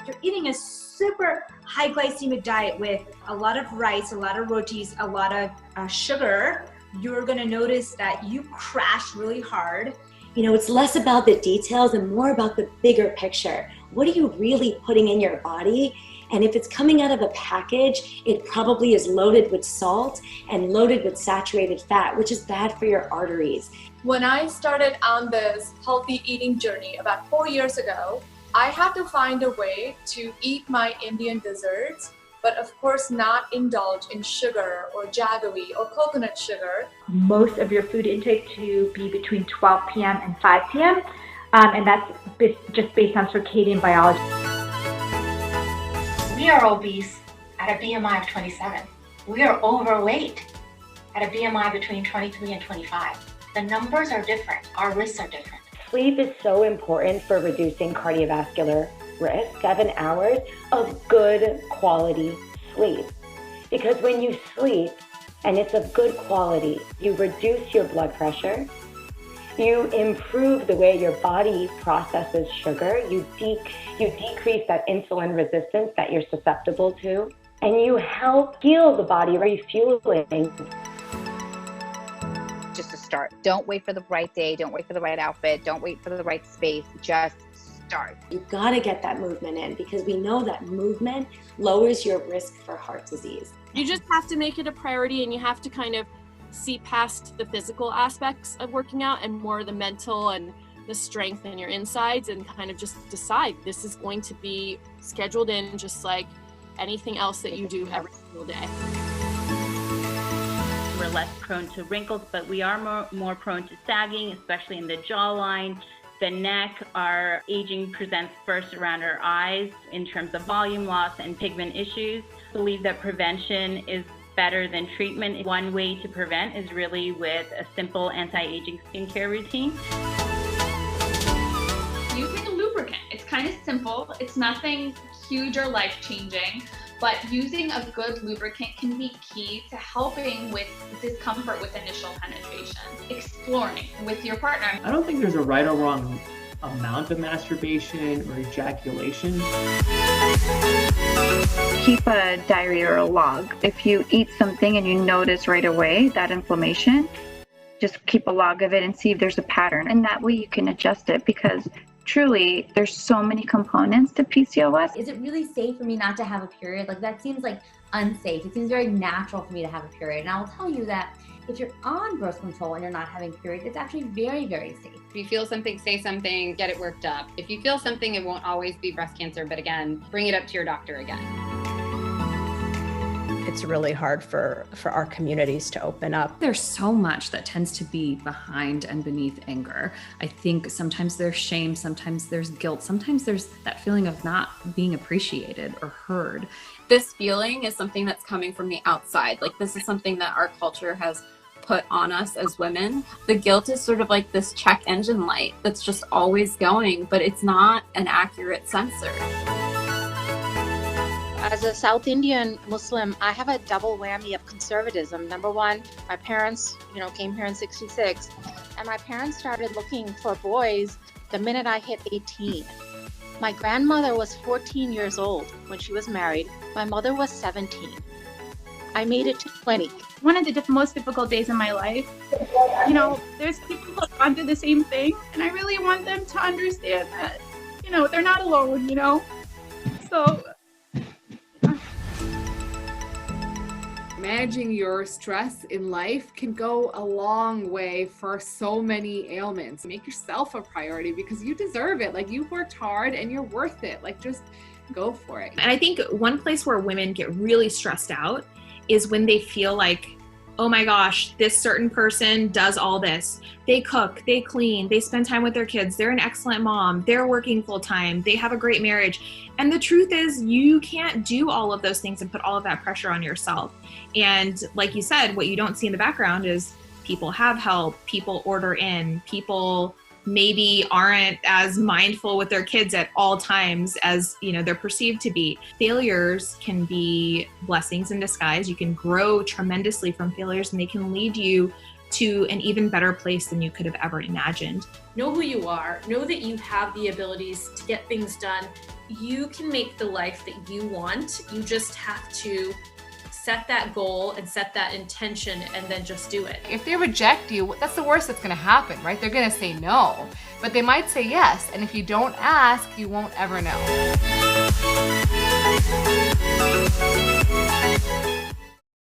you're eating a super high glycemic diet with a lot of rice, a lot of rotis, a lot of sugar, you're gonna notice that you crash really hard. You know, it's less about the details and more about the bigger picture. What are you really putting in your body? And if it's coming out of a package, it probably is loaded with salt and loaded with saturated fat, which is bad for your arteries. When I started on this healthy eating journey about 4 years ago, I had to find a way to eat my Indian desserts, but of course not indulge in sugar or jaggery or coconut sugar. Most of your food intake to be between 12 p.m. and 5 p.m. And that's just based on circadian biology. We are obese at a BMI of 27. We are overweight at a BMI between 23 and 25. The numbers are different. Our risks are different. Sleep is so important for reducing cardiovascular risk. 7 hours of good quality sleep. Because when you sleep and it's of good quality, you reduce your blood pressure, you improve the way your body processes sugar, you decrease that insulin resistance that you're susceptible to, and you help heal the body, refueling. Just to start. Don't wait for the right day, don't wait for the right outfit, don't wait for the right space, just start. You've got to get that movement in because we know that movement lowers your risk for heart disease. You just have to make it a priority, and you have to kind of see past the physical aspects of working out and more the mental and the strength in your insides, and kind of just decide this is going to be scheduled in just like anything else that you do every single day. We're less prone to wrinkles, but we are more prone to sagging, especially in the jawline, the neck. Our aging presents first around our eyes in terms of volume loss and pigment issues. I believe that prevention is better than treatment. One way to prevent is really with a simple anti-aging skincare routine. Using a lubricant. It's kind of simple. It's nothing huge or life-changing, but using a good lubricant can be key to helping with discomfort with initial penetration. Exploring with your partner. I don't think there's a right or wrong amount of masturbation or ejaculation. Keep a diary or a log. If you eat something and you notice right away that inflammation, just keep a log of it and see if there's a pattern. And that way you can adjust it, because truly there's so many components to PCOS. Is it really safe for me not to have a period? Like, that seems like unsafe. It seems very natural for me to have a period. And I will tell you that if you're on birth control and you're not having periods, it's actually very, very safe. If you feel something, say something, get it worked up. If you feel something, it won't always be breast cancer, but again, bring it up to your doctor again. It's really hard for our communities to open up. There's so much that tends to be behind and beneath anger. I think sometimes there's shame, sometimes there's guilt, sometimes there's that feeling of not being appreciated or heard. This feeling is something that's coming from the outside. Like, this is something that our culture has put on us as women. The guilt is sort of like this check engine light that's just always going, but it's not an accurate sensor. As a South Indian Muslim, I have a double whammy of conservatism. Number one, my parents, came here in '66, and my parents started looking for boys the minute I hit 18. My grandmother was 14 years old when she was married. My mother was 17. I made it to 20. One of the most difficult days in my life. There's people who have gone through the same thing, and I really want them to understand that, they're not alone, So managing your stress in life can go a long way for so many ailments. Make yourself a priority because you deserve it. Like, you've worked hard and you're worth it. Like, just go for it. And I think one place where women get really stressed out is when they feel like, oh my gosh, this certain person does all this. They cook, they clean, they spend time with their kids, they're an excellent mom, they're working full time, they have a great marriage. And the truth is, you can't do all of those things and put all of that pressure on yourself. And like you said, what you don't see in the background is people have help, people order in, people maybe aren't as mindful with their kids at all times as they're perceived to be. Failures can be blessings in disguise. You can grow tremendously from failures, and they can lead you to an even better place than you could have ever imagined. Know who you are, know that you have the abilities to get things done you can make the life that you want. You just have to set that goal and set that intention and then just do it. If they reject you, that's the worst that's gonna happen, right? They're gonna say no, but they might say yes. And if you don't ask, you won't ever know.